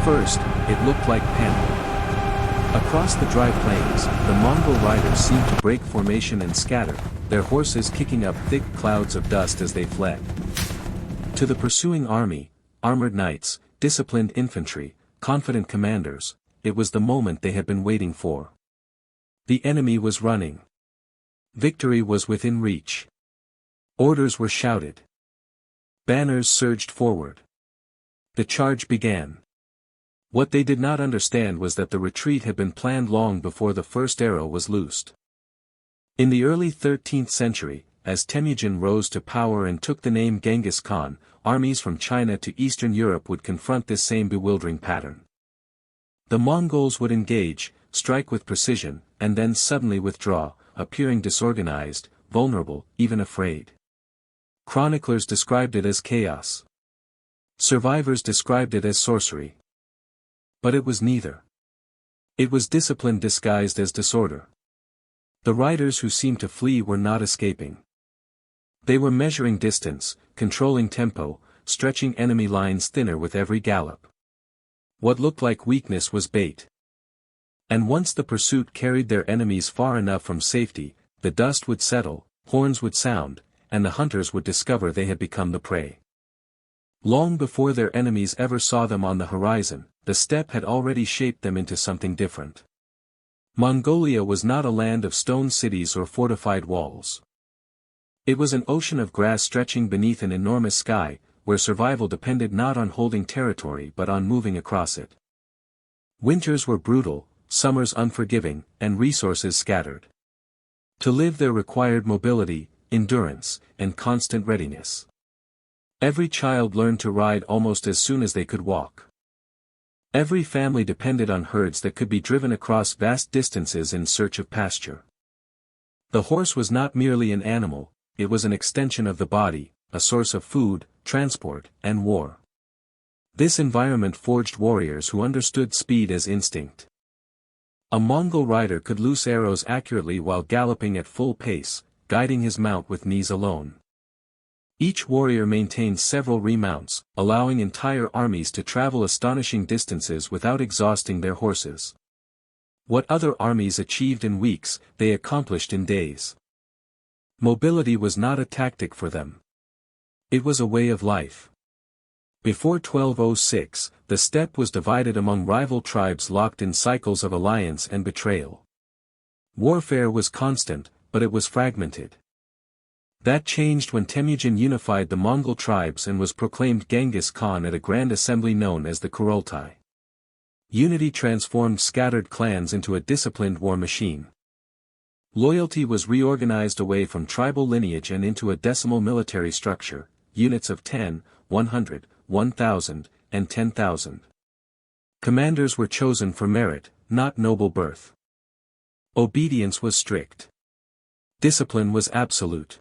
first, it looked like panic. Across the dry plains, the Mongol riders seemed to break formation and scatter, their horses kicking up thick clouds of dust as they fled. To the pursuing army, armored knights, disciplined infantry, confident commanders, it was the moment they had been waiting for. The enemy was running. Victory was within reach. Orders were shouted. Banners surged forward. The charge began. What they did not understand was that the retreat had been planned long before the first arrow was loosed. In the early 13th century, as Temujin rose to power and took the name Genghis Khan, armies from China to Eastern Europe would confront this same bewildering pattern. The Mongols would engage, strike with precision, and then suddenly withdraw, appearing disorganized, vulnerable, even afraid. Chroniclers described it as chaos. Survivors described it as sorcery. But it was neither. It was discipline disguised as disorder. The riders who seemed to flee were not escaping. They were measuring distance, controlling tempo, stretching enemy lines thinner with every gallop. What looked like weakness was bait. And once the pursuit carried their enemies far enough from safety, the dust would settle, horns would sound, and the hunters would discover they had become the prey. Long before their enemies ever saw them on the horizon, the steppe had already shaped them into something different. Mongolia was not a land of stone cities or fortified walls. It was an ocean of grass stretching beneath an enormous sky, where survival depended not on holding territory but on moving across it. Winters were brutal, summers unforgiving, and resources scattered. To live there required mobility, endurance, and constant readiness. Every child learned to ride almost as soon as they could walk. Every family depended on herds that could be driven across vast distances in search of pasture. The horse was not merely an animal, it was an extension of the body, a source of food, transport, and war. This environment forged warriors who understood speed as instinct. A Mongol rider could loose arrows accurately while galloping at full pace, guiding his mount with knees alone. Each warrior maintained several remounts, allowing entire armies to travel astonishing distances without exhausting their horses. What other armies achieved in weeks, they accomplished in days. Mobility was not a tactic for them. It was a way of life. Before 1206, the steppe was divided among rival tribes locked in cycles of alliance and betrayal. Warfare was constant, but it was fragmented. That changed when Temujin unified the Mongol tribes and was proclaimed Genghis Khan at a grand assembly known as the Kurultai. Unity transformed scattered clans into a disciplined war machine. Loyalty was reorganized away from tribal lineage and into a decimal military structure, units of 10, 100, 1,000, and 10,000. Commanders were chosen for merit, not noble birth. Obedience was strict. Discipline was absolute.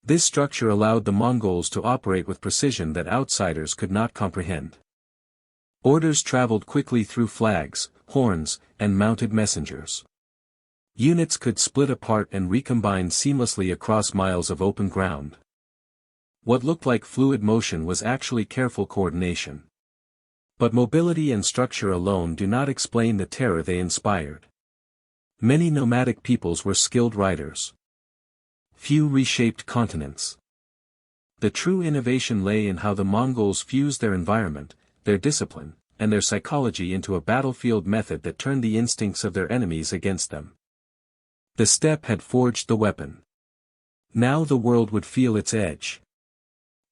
This structure allowed the Mongols to operate with precision that outsiders could not comprehend. Orders traveled quickly through flags, horns, and mounted messengers. Units could split apart and recombine seamlessly across miles of open ground. What looked like fluid motion was actually careful coordination. But mobility and structure alone do not explain the terror they inspired. Many nomadic peoples were skilled riders. Few reshaped continents. The true innovation lay in how the Mongols fused their environment, their discipline, and their psychology into a battlefield method that turned the instincts of their enemies against them. The steppe had forged the weapon. Now the world would feel its edge.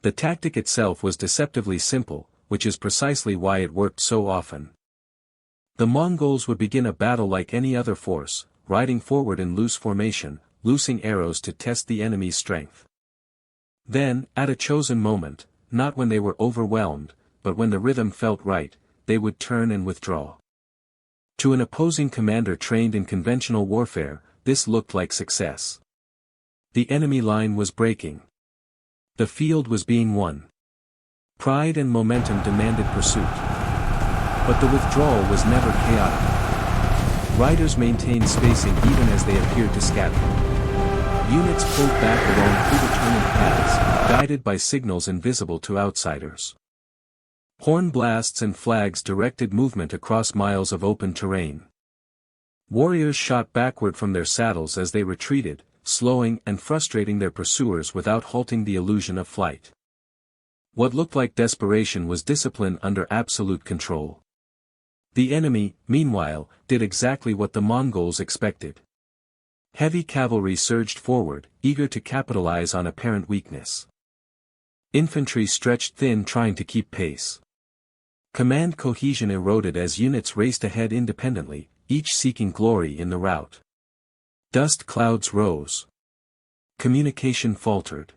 The tactic itself was deceptively simple, which is precisely why it worked so often. The Mongols would begin a battle like any other force, riding forward in loose formation, loosing arrows to test the enemy's strength. Then, at a chosen moment, not when they were overwhelmed, but when the rhythm felt right, they would turn and withdraw. To an opposing commander trained in conventional warfare, this looked like success. The enemy line was breaking. The field was being won. Pride and momentum demanded pursuit. But the withdrawal was never chaotic. Riders maintained spacing even as they appeared to scatter. Units pulled back along predetermined paths, guided by signals invisible to outsiders. Horn blasts and flags directed movement across miles of open terrain. Warriors shot backward from their saddles as they retreated, slowing and frustrating their pursuers without halting the illusion of flight. What looked like desperation was discipline under absolute control. The enemy, meanwhile, did exactly what the Mongols expected. Heavy cavalry surged forward, eager to capitalize on apparent weakness. Infantry stretched thin trying to keep pace. Command cohesion eroded as units raced ahead independently, each seeking glory in the rout. Dust clouds rose. Communication faltered.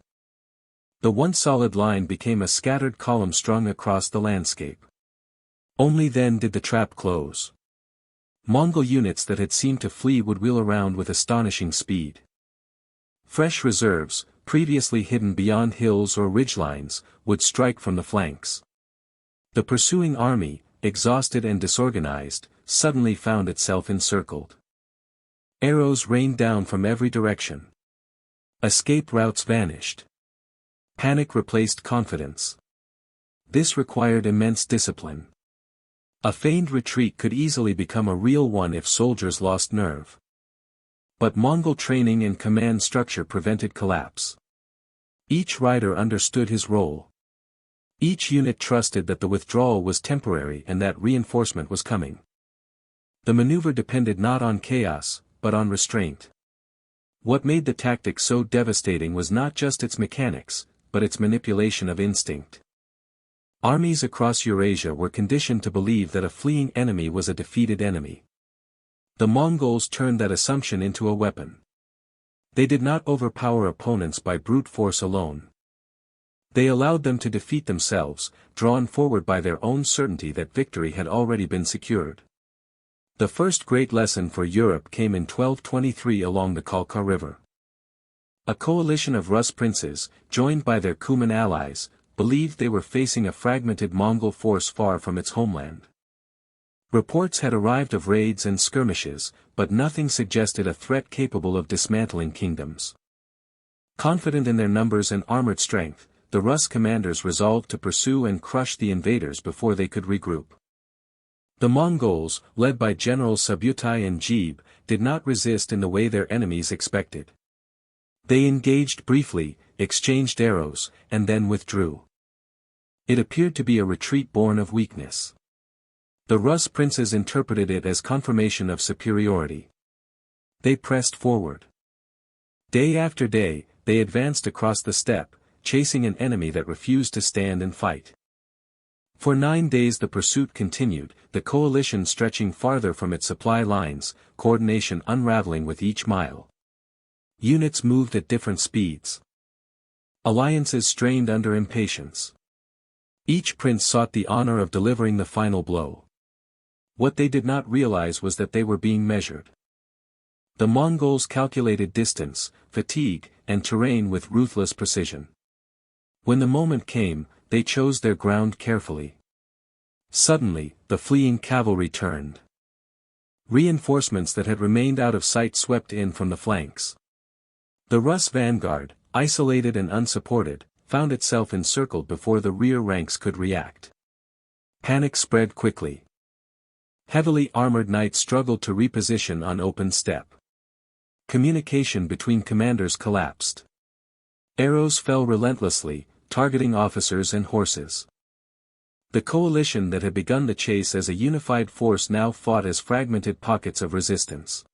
The once solid line became a scattered column strung across the landscape. Only then did the trap close. Mongol units that had seemed to flee would wheel around with astonishing speed. Fresh reserves, previously hidden beyond hills or ridgelines, would strike from the flanks. The pursuing army, exhausted and disorganized, suddenly found itself encircled. Arrows rained down from every direction. Escape routes vanished. Panic replaced confidence. This required immense discipline. A feigned retreat could easily become a real one if soldiers lost nerve. But Mongol training and command structure prevented collapse. Each rider understood his role. Each unit trusted that the withdrawal was temporary and that reinforcement was coming. The maneuver depended not on chaos, but on restraint. What made the tactic so devastating was not just its mechanics, but its manipulation of instinct. Armies across Eurasia were conditioned to believe that a fleeing enemy was a defeated enemy. The Mongols turned that assumption into a weapon. They did not overpower opponents by brute force alone. They allowed them to defeat themselves, drawn forward by their own certainty that victory had already been secured. The first great lesson for Europe came in 1223 along the Khalkha River. A coalition of Rus princes, joined by their Cuman allies, believed they were facing a fragmented Mongol force far from its homeland. Reports had arrived of raids and skirmishes, but nothing suggested a threat capable of dismantling kingdoms. Confident in their numbers and armored strength, the Rus commanders resolved to pursue and crush the invaders before they could regroup. The Mongols, led by Generals Subutai and Jebe, did not resist in the way their enemies expected. They engaged briefly, exchanged arrows, and then withdrew. It appeared to be a retreat born of weakness. The Rus princes interpreted it as confirmation of superiority. They pressed forward. Day after day, they advanced across the steppe, chasing an enemy that refused to stand and fight. For 9 days the pursuit continued, the coalition stretching farther from its supply lines, coordination unraveling with each mile. Units moved at different speeds. Alliances strained under impatience. Each prince sought the honor of delivering the final blow. What they did not realize was that they were being measured. The Mongols calculated distance, fatigue, and terrain with ruthless precision. When the moment came, they chose their ground carefully. Suddenly, the fleeing cavalry turned. Reinforcements that had remained out of sight swept in from the flanks. The Rus vanguard, isolated and unsupported, found itself encircled before the rear ranks could react. Panic spread quickly. Heavily armored knights struggled to reposition on open steppe. Communication between commanders collapsed. Arrows fell relentlessly, targeting officers and horses. The coalition that had begun the chase as a unified force now fought as fragmented pockets of resistance.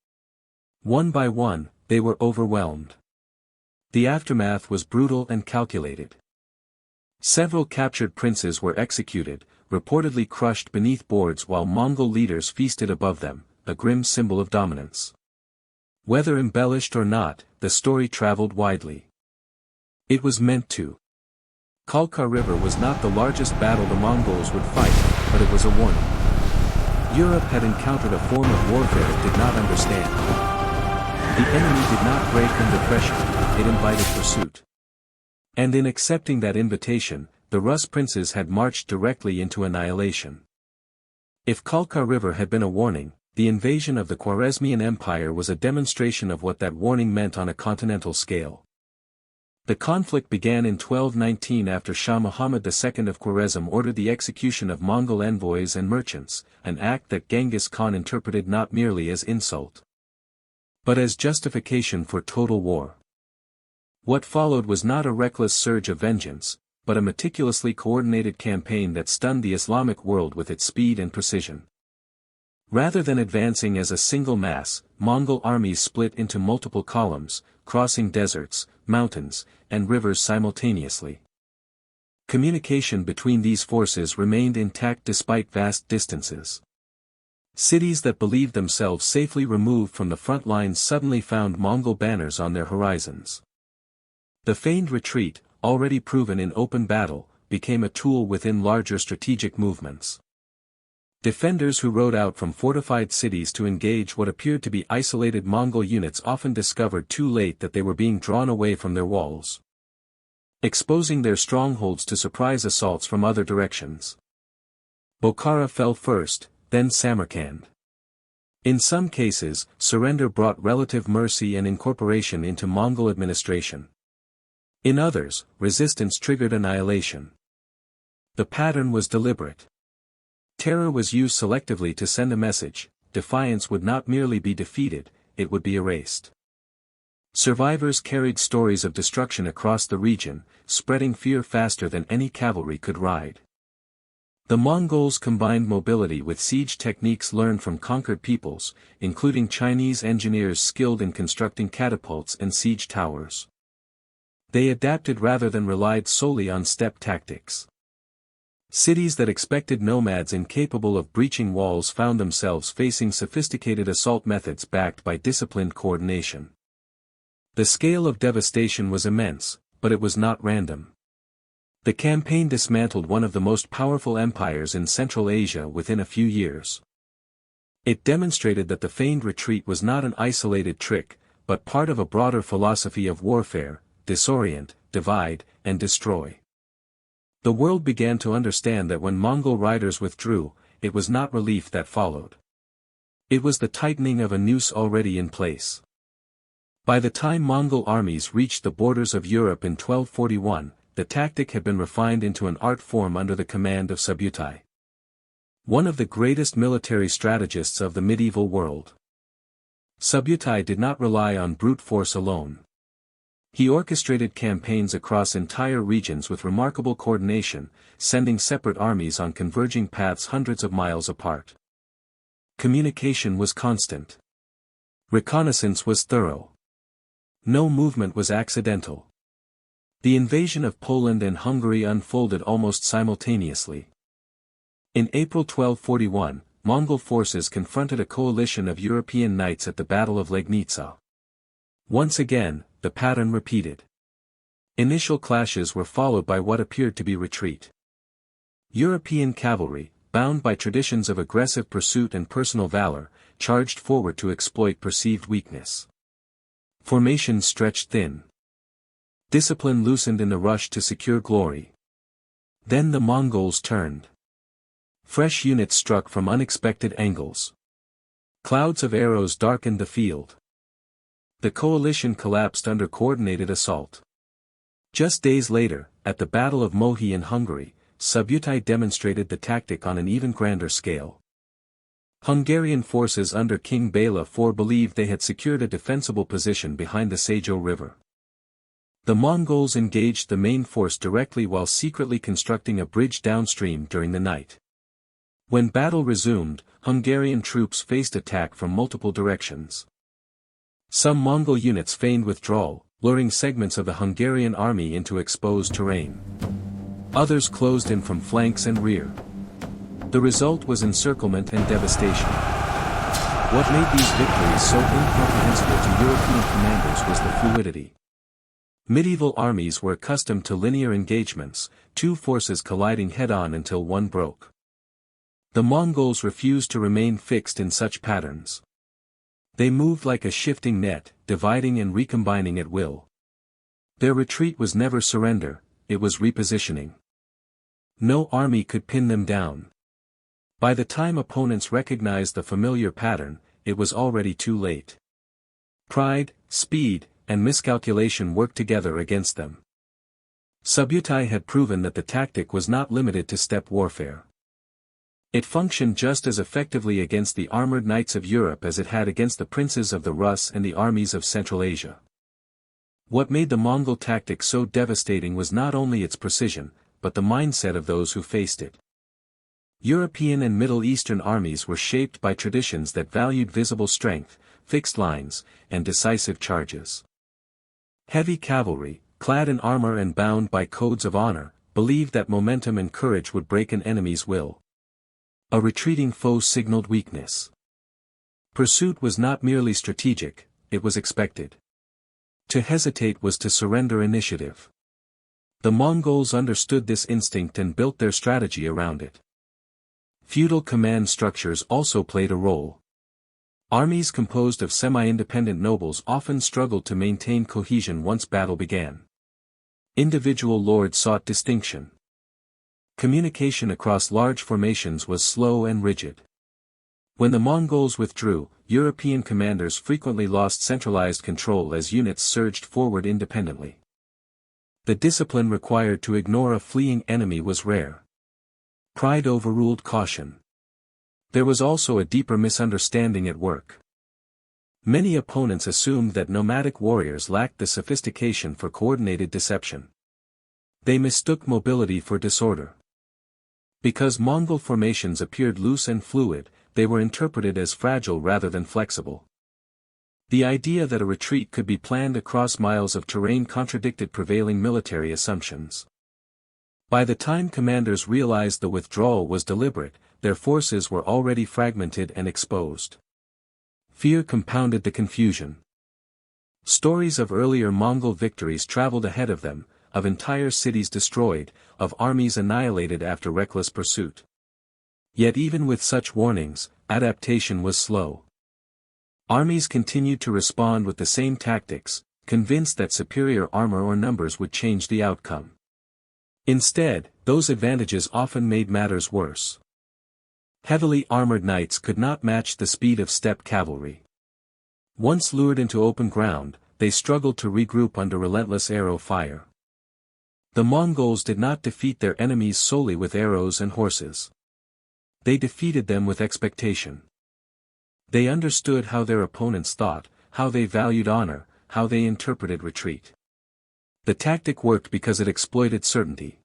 One by one, they were overwhelmed. The aftermath was brutal and calculated. Several captured princes were executed, reportedly crushed beneath boards while Mongol leaders feasted above them, a grim symbol of dominance. Whether embellished or not, the story traveled widely. It was meant to. Khalkha River was not the largest battle the Mongols would fight, but it was a warning. Europe had encountered a form of warfare it did not understand. The enemy did not break under pressure, it invited pursuit. And in accepting that invitation, the Rus princes had marched directly into annihilation. If Khalkha River had been a warning, the invasion of the Khwarezmian Empire was a demonstration of what that warning meant on a continental scale. The conflict began in 1219 after Shah Muhammad II of Khwarezm ordered the execution of Mongol envoys and merchants, an act that Genghis Khan interpreted not merely as insult, but as justification for total war. What followed was not a reckless surge of vengeance, but a meticulously coordinated campaign that stunned the Islamic world with its speed and precision. Rather than advancing as a single mass, Mongol armies split into multiple columns, crossing deserts, mountains, and rivers simultaneously. Communication between these forces remained intact despite vast distances. Cities that believed themselves safely removed from the front lines suddenly found Mongol banners on their horizons. The feigned retreat, already proven in open battle, became a tool within larger strategic movements. Defenders who rode out from fortified cities to engage what appeared to be isolated Mongol units often discovered too late that they were being drawn away from their walls, exposing their strongholds to surprise assaults from other directions. Bokhara fell first, then Samarkand. In some cases, surrender brought relative mercy and incorporation into Mongol administration. In others, resistance triggered annihilation. The pattern was deliberate. Terror was used selectively to send a message: defiance would not merely be defeated, it would be erased. Survivors carried stories of destruction across the region, spreading fear faster than any cavalry could ride. The Mongols combined mobility with siege techniques learned from conquered peoples, including Chinese engineers skilled in constructing catapults and siege towers. They adapted rather than relied solely on steppe tactics. Cities that expected nomads incapable of breaching walls found themselves facing sophisticated assault methods backed by disciplined coordination. The scale of devastation was immense, but it was not random. The campaign dismantled one of the most powerful empires in Central Asia within a few years. It demonstrated that the feigned retreat was not an isolated trick, but part of a broader philosophy of warfare: disorient, divide, and destroy. The world began to understand that when Mongol riders withdrew, it was not relief that followed. It was the tightening of a noose already in place. By the time Mongol armies reached the borders of Europe in 1241, the tactic had been refined into an art form under the command of Subutai, one of the greatest military strategists of the medieval world. Subutai did not rely on brute force alone. He orchestrated campaigns across entire regions with remarkable coordination, sending separate armies on converging paths hundreds of miles apart. Communication was constant. Reconnaissance was thorough. No movement was accidental. The invasion of Poland and Hungary unfolded almost simultaneously. In April 1241, Mongol forces confronted a coalition of European knights at the Battle of Legnica. Once again, the pattern repeated. Initial clashes were followed by what appeared to be retreat. European cavalry, bound by traditions of aggressive pursuit and personal valor, charged forward to exploit perceived weakness. Formations stretched thin. Discipline loosened in the rush to secure glory. Then the Mongols turned. Fresh units struck from unexpected angles. Clouds of arrows darkened the field. The coalition collapsed under coordinated assault. Just days later, at the Battle of Mohi in Hungary, Subutai demonstrated the tactic on an even grander scale. Hungarian forces under King Bela IV believed they had secured a defensible position behind the Sejo River. The Mongols engaged the main force directly while secretly constructing a bridge downstream during the night. When battle resumed, Hungarian troops faced attack from multiple directions. Some Mongol units feigned withdrawal, luring segments of the Hungarian army into exposed terrain. Others closed in from flanks and rear. The result was encirclement and devastation. What made these victories so incomprehensible to European commanders was the fluidity. Medieval armies were accustomed to linear engagements, two forces colliding head-on until one broke. The Mongols refused to remain fixed in such patterns. They moved like a shifting net, dividing and recombining at will. Their retreat was never surrender, it was repositioning. No army could pin them down. By the time opponents recognized the familiar pattern, it was already too late. Pride, speed, and miscalculation worked together against them. Subutai had proven that the tactic was not limited to steppe warfare. It functioned just as effectively against the armored knights of Europe as it had against the princes of the Rus and the armies of Central Asia. What made the Mongol tactic so devastating was not only its precision, but the mindset of those who faced it. European and Middle Eastern armies were shaped by traditions that valued visible strength, fixed lines, and decisive charges. Heavy cavalry, clad in armor and bound by codes of honor, believed that momentum and courage would break an enemy's will. A retreating foe signaled weakness. Pursuit was not merely strategic, it was expected. To hesitate was to surrender initiative. The Mongols understood this instinct and built their strategy around it. Feudal command structures also played a role. Armies composed of semi-independent nobles often struggled to maintain cohesion once battle began. Individual lords sought distinction. Communication across large formations was slow and rigid. When the Mongols withdrew, European commanders frequently lost centralized control as units surged forward independently. The discipline required to ignore a fleeing enemy was rare. Pride overruled caution. There was also a deeper misunderstanding at work. Many opponents assumed that nomadic warriors lacked the sophistication for coordinated deception. They mistook mobility for disorder. Because Mongol formations appeared loose and fluid, they were interpreted as fragile rather than flexible. The idea that a retreat could be planned across miles of terrain contradicted prevailing military assumptions. By the time commanders realized the withdrawal was deliberate, their forces were already fragmented and exposed. Fear compounded the confusion. Stories of earlier Mongol victories traveled ahead of them, of entire cities destroyed, of armies annihilated after reckless pursuit. Yet even with such warnings, adaptation was slow. Armies continued to respond with the same tactics, convinced that superior armor or numbers would change the outcome. Instead, those advantages often made matters worse. Heavily armored knights could not match the speed of steppe cavalry. Once lured into open ground, they struggled to regroup under relentless arrow fire. The Mongols did not defeat their enemies solely with arrows and horses. They defeated them with expectation. They understood how their opponents thought, how they valued honor, how they interpreted retreat. The tactic worked because it exploited certainty.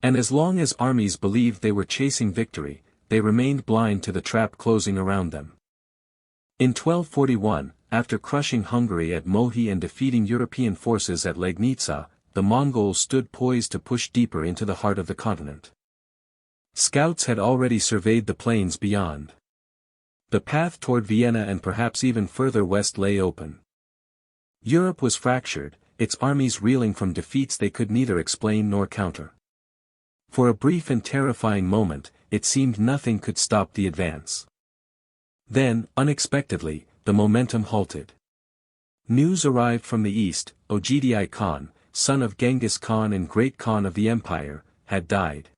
And as long as armies believed they were chasing victory, they remained blind to the trap closing around them. In 1241, after crushing Hungary at Mohi and defeating European forces at Legnica, the Mongols stood poised to push deeper into the heart of the continent. Scouts had already surveyed the plains beyond. The path toward Vienna and perhaps even further west lay open. Europe was fractured, its armies reeling from defeats they could neither explain nor counter. For a brief and terrifying moment, it seemed nothing could stop the advance. Then, unexpectedly, the momentum halted. News arrived from the east: Ogedei Khan, son of Genghis Khan and great Khan of the empire, had died.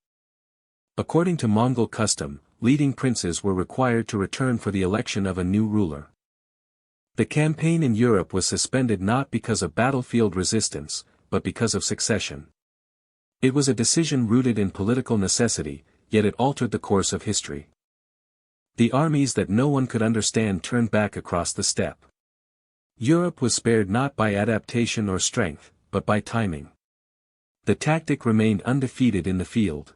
According to Mongol custom, leading princes were required to return for the election of a new ruler. The campaign in Europe was suspended not because of battlefield resistance, but because of succession. It was a decision rooted in political necessity, yet it altered the course of history. The armies that no one could understand turned back across the steppe. Europe was spared not by adaptation or strength, but by timing. The tactic remained undefeated in the field.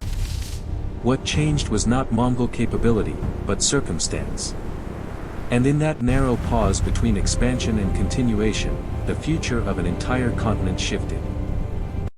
What changed was not Mongol capability, but circumstance. And in that narrow pause between expansion and continuation, the future of an entire continent shifted.